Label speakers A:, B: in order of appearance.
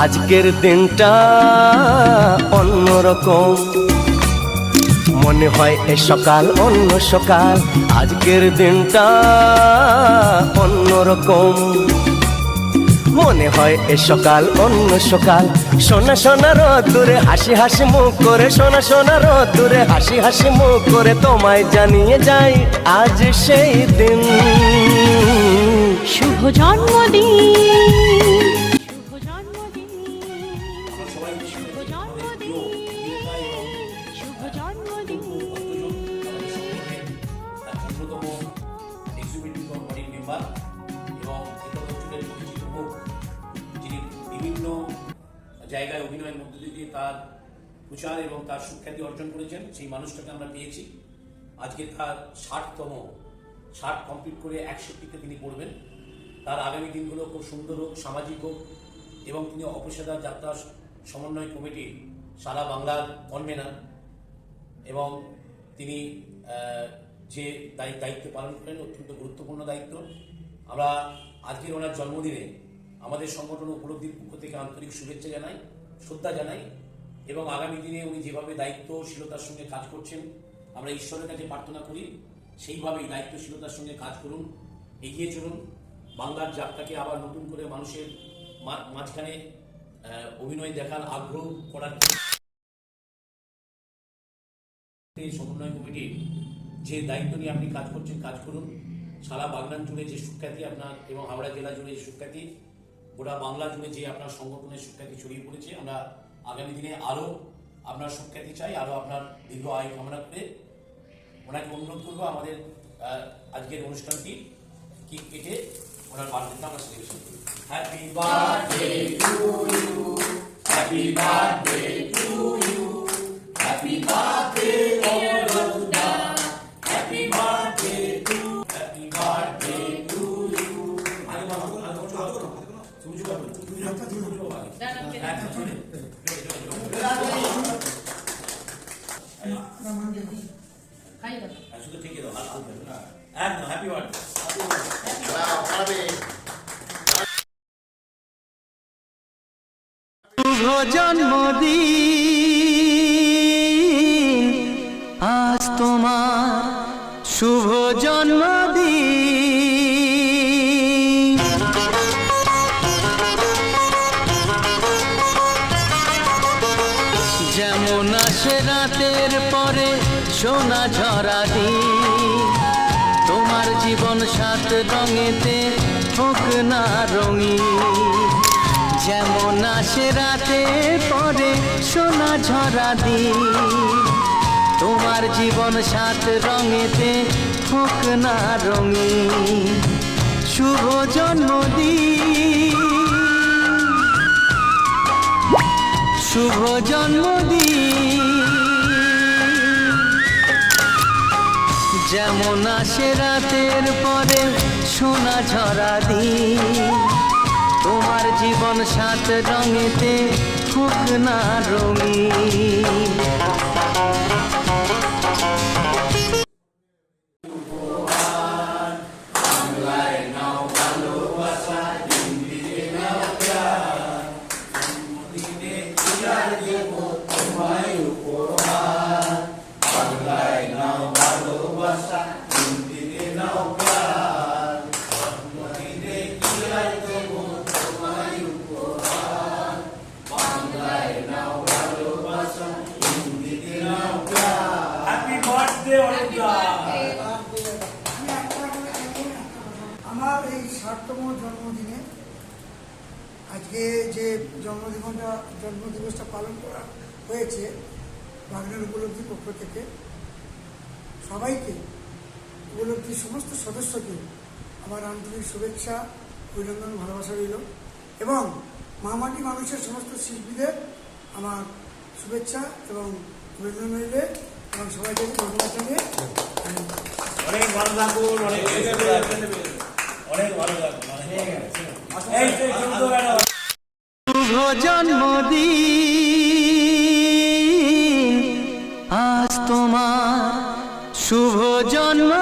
A: আজকের দিনটা অন্যরকম, মনে হয় এ সকাল অন্য সকাল। আজকের দিনটা অন্যরকম, মনে হয় এ সকাল অন্য সকাল। সোনা সোনা রোদ্দুরে হাসি হাসি মুখ করে, সোনা সোনা রোদ্দুরে হাসি হাসি মুখ করে তোমায় জানিয়ে যাই আজ সেই দিন।
B: শুভ জন্মদিন,
C: বিভিন্ন জায়গায় অভিনয়ের মধ্য দিয়ে তার প্রচার এবং তার সুখ্যাতি অর্জন করেছেন, সেই মানুষটাকে আমরা পেয়েছি। আজকে তার 60 কমপ্লিট করে 61তে তিনি পড়বেন। তার আগামী দিনগুলো খুব সুন্দর হোক, সামাজিক হোক, এবং তিনি অপেশাদার যাত্রা সমন্বয় কমিটির সারা বাংলার কনভেনার, এবং তিনি যে দায়িত্ব পালন করেন অত্যন্ত গুরুত্বপূর্ণ দায়িত্ব। আমরা আজকের ওনার জন্মদিনে আমাদের সংগঠন উপলব্ধির পক্ষ থেকে আন্তরিক শুভেচ্ছা জানাই, শ্রদ্ধা জানাই, এবং আগামী দিনে উনি যেভাবে দায়িত্বশীলতার সঙ্গে কাজ করছেন আমরা ঈশ্বরের কাছে প্রার্থনা করি সেইভাবেই দায়িত্বশীলতার সঙ্গে কাজ করুন, এগিয়ে চলুন। বাংলার যাত্রাকে আবার নতুন করে মানুষের মাঝখানে অভিনয় দেখার আগ্রহ করার সমন্বয় কমিটির যে দায়িত্ব নিয়ে আপনি কাজ করছেন কাজ করুন। সারা বাগনান জুড়ে যে সুখ্যাতি আপনার, এবং হাওড়া জেলা জুড়ে যে সুখ্যাতি, গোটা বাংলা জুড়ে যে আপনার সংগঠনের সুখ্যাতি ছড়িয়ে পড়েছে, আমরা আগামী দিনে আরও আপনার সুখ্যাতি চাই, আরও আপনার দীর্ঘ আয়ু কামনা করে ওনাকে অনুরোধ করবো আমাদের আজকের অনুষ্ঠানটি কেক কেটে ওনার বার্থডেটা আমরা সেলিব্রেশন করি। Happy birthday to you, happy birthday to you, happy birthday Anuradha, happy birthday to, happy birthday to you. আরে বাবা তুমি জোগাড় করো, তুমি হাতটা ধরে ধরো আগে। হ্যাঁ চলে শুধু ঠিকই দাও, একদম হ্যাপি বার্থডে।
A: শুভ জন্মদিন আজ তোমার, শুভ জন্মদিন। যেমন আসে রাতের পরে সোনা ঝরা দিন, তোমার জীবন সাত রঙেতে হোক না রঙিন। যেমন আসে রাতের পরে সোনা ঝরা দিন, তোমার জীবন সাত রঙেতে হোক না রঙিন। শুভ জন্মদিন, শুভ জন্মদিন। যেমন আসে রাতের পরে সোনা ঝরা দিন, তোমার জীবন সাত রঙেতে হোক না রঙিন।
D: আমার এই 60তম জন্মদিনে আজকে যে জন্মদিবসটা পালন করা হয়েছে বাগনান উপলব্ধির পক্ষ থেকে, সবাইকে, উপলব্ধির সমস্ত সদস্যকে আমার আন্তরিক শুভেচ্ছা, অভিনন্দন, ভালোবাসা রইল, এবং মামাটি মানুষের সমস্ত শিল্পীদের আমার শুভেচ্ছা এবং অভিনন্দন রইলে, এবং সবাইকে ধন্যবাদ জানিয়ে
C: অনেক ভালো থাকুন, অনেক ভালো থাকুন।
A: শুভ জন্মদিন
E: আজ তোমার শুভ জন্ম